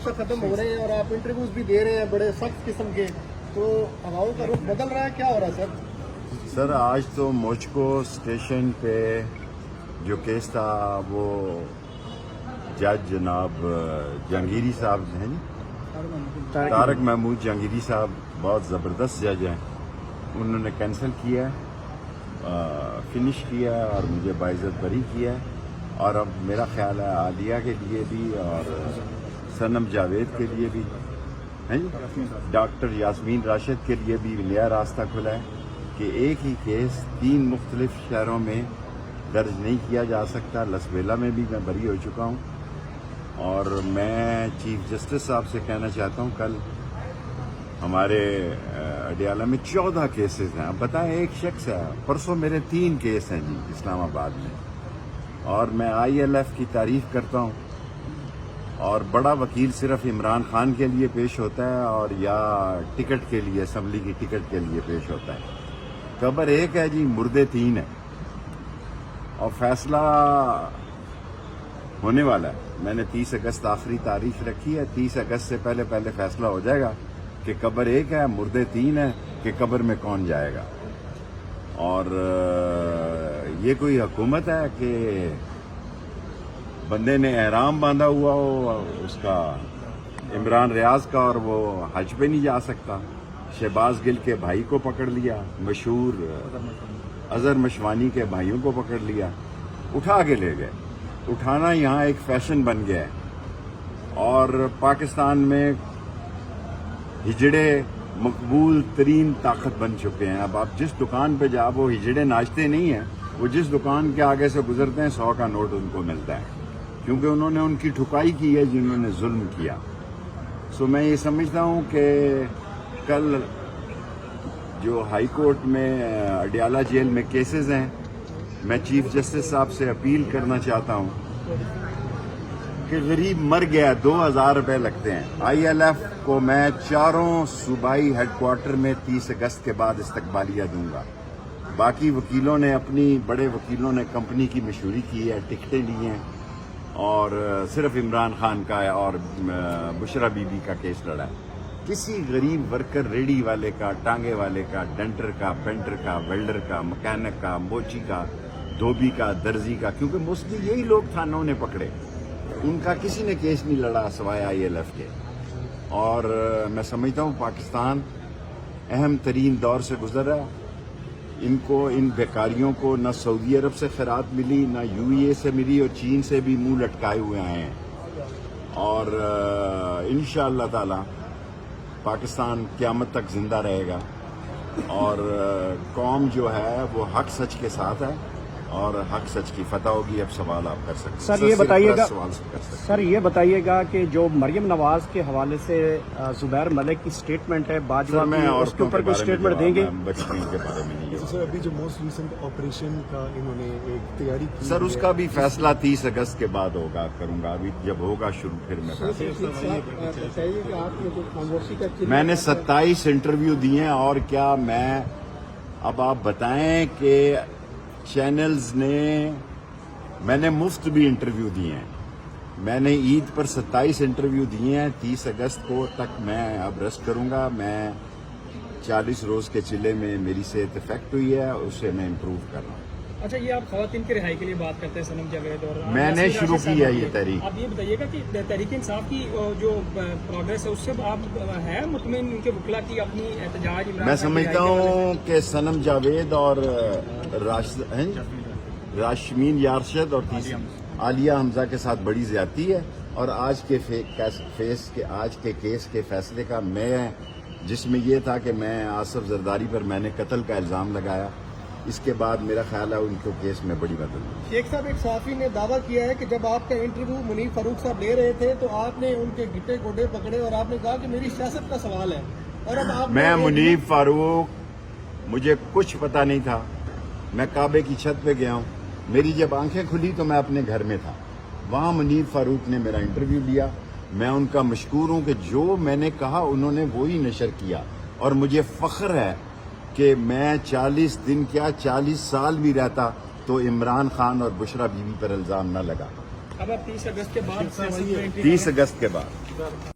सा खत्म हो रहे हैं और आप इंटरव्यूज भी दे रहे हैं बड़े सख्त किस्म के, तो हवाओं का रुख बदल रहा है, क्या हो रहा है सर? सर आज तो मुझको स्टेशन पे जो केस था वो जज जनाब जहांगीरी साहब हैं जी, तारक महमूद जहांगीरी साहब बहुत ज़बरदस्त जज हैं, उन्होंने कैंसिल किया, फिनिश किया और मुझे बाइज़्ज़त बरी किया। और अब मेरा ख्याल है आलिया के लिए भी और सनम जावेद के लिए भी हैं जी, डॉक्टर यास्मीन राशिद के लिए भी नया रास्ता खुला है कि एक ही केस 3 मुख्तलिफ शहरों में दर्ज नहीं किया जा सकता। लसबेला में भी मैं बरी हो चुका हूँ और मैं चीफ जस्टिस साहब से कहना चाहता हूँ, कल हमारे अडियाला में 14 केसेस हैं। अब बताएं, एक शख्स है, परसों मेरे 3 केस हैं जी इस्लामाबाद में, और मैं ILF की तारीफ करता हूँ। और बड़ा वकील सिर्फ इमरान खान के लिए पेश होता है और या टिकट के लिए, असम्बली की टिकट के लिए पेश होता है। कब्र एक है जी, मुर्दे 3 है और फैसला होने वाला है। मैंने 30 अगस्त आखिरी तारीख रखी है, 30 अगस्त से पहले फैसला हो जाएगा कि कब्र एक है, मुर्दे 3 है, कि कब्र में कौन जाएगा। और ये कोई हुकूमत है कि बंदे ने एहराम बांधा हुआ हो उसका, इमरान रियाज का, और वो हज पे नहीं जा सकता। शहबाज गिल के भाई को पकड़ लिया, मशहूर अजहर मशवानी के भाइयों को पकड़ लिया, उठा के ले गए। उठाना यहाँ एक फैशन बन गया है और पाकिस्तान में हिजड़े मकबूल तरीन ताकत बन चुके हैं। अब आप जिस दुकान पे जाओ, वो हिजड़े नाचते नहीं हैं, वो जिस दुकान के आगे से गुजरते हैं 100 का नोट उनको मिलता है, क्योंकि उन्होंने उनकी ठुकाई की है जिन्होंने जुल्म किया। सो मैं ये समझता हूँ कि कल जो हाई कोर्ट में अडियाला जेल में केसेस हैं, मैं चीफ जस्टिस साहब से अपील करना चाहता हूँ कि गरीब मर गया, 2000 रुपये लगते हैं। ILF को मैं 4 सूबाई हेडक्वार्टर में 30 अगस्त के बाद इस्तकबालिया दूंगा। बाकी वकीलों ने, अपनी बड़े वकीलों ने कंपनी की मशहूरी की है, टिकटें ली हैं और सिर्फ इमरान खान का और बुशरा बीबी का केस लड़ा है। किसी गरीब वर्कर, रेडी वाले का, टांगे वाले का, डेंटर का, पेंटर का, वेल्डर का, मैकेनिक का, मोची का, धोबी का, दर्जी का, क्योंकि मोस्टली यही लोग थानों ने पकड़े, उनका किसी ने केस नहीं लड़ा सवाए ILF के। और मैं समझता हूँ पाकिस्तान अहम तरीन दौर से गुजर रहा है। इनको, इन बेकारियों को न सऊदी अरब से खैरात मिली, न UAE से मिली, और चीन से भी मुंह लटकाए हुए आए हैं। और इंशाअल्लाह ताला पाकिस्तान क़यामत तक जिंदा रहेगा और कौम जो है वो हक सच के साथ है और हक सच की फतह होगी। अब सवाल आप कर सकते हैं। सर ये बताइएगा, सर ये बताइएगा कि जो मरियम नवाज के हवाले से जुबैर मलिक की स्टेटमेंट है, बाजवा में, उसके ऊपर कोई स्टेटमेंट देंगे? बचपन के बारे में नहीं है सर। अभी जो मोस्ट रिसेंट ऑपरेशन का इन्होंने एक तैयारी की सर, उसका भी फैसला 30 अगस्त के बाद होगा, करूंगा। अभी जब होगा शुरू फिर मैं मैंने 27 इंटरव्यू दिए हैं और क्या मैं अब आप बताएं कि चैनल्स ने, मैंने मुफ्त भी इंटरव्यू दिए हैं। मैंने ईद पर 27 इंटरव्यू दिए हैं। 30 अगस्त को तक मैं अब रेस्ट करूंगा। मैं 40 रोज के चिल्ले में मेरी सेहत इफेक्ट हुई है, उससे मैं इम्प्रूव कर रहा हूँ। अच्छा, ये आप खवातीन की रिहाई के लिए बात करते हैं, सनम जावेद और मैंने शुरू की है ये तहरीक। आप ये बताइएगा कि तहरीक इंसाफ की जो प्रोग्रेस है उससे आप है मुतमिन, उनके वकला की अपनी एहतजाज? मैं समझता हूँ कि सनम जावेद और राशमीन यारशद और आलिया हमजा के साथ बड़ी ज्यादती है। और आज के आज के केस के फैसले का, मैं जिसमें ये था कि मैं आसिफ जरदारी पर मैंने कत्ल का इल्ज़ाम लगाया, इसके बाद मेरा ख्याल है उनको केस में बड़ी मदद हुई। शेख साहब, एक सहाफ़ी ने दावा किया है कि जब आपका इंटरव्यू मुनीर फारूक साहब ले रहे थे तो आपने उनके गिट्टे गोडे पकड़े और आपने कहा कि मेरी सियासत का सवाल है। और अब आप, मैं मुनीर फारूक, मुझे कुछ पता नहीं था। मैं काबे की छत पे गया हूँ, मेरी जब आंखें खुली तो मैं अपने घर में था। वहाँ मुनीर फारूक ने मेरा इंटरव्यू लिया। मैं उनका मशकूर हूँ कि जो मैंने कहा उन्होंने वही नशर किया। और मुझे फख्र है कि मैं 40 दिन क्या 40 साल भी रहता तो इमरान खान और बुशरा बीबी पर इल्ज़ाम न लगा। अब आप 30 अगस्त के बाद 30 अगस्त के बाद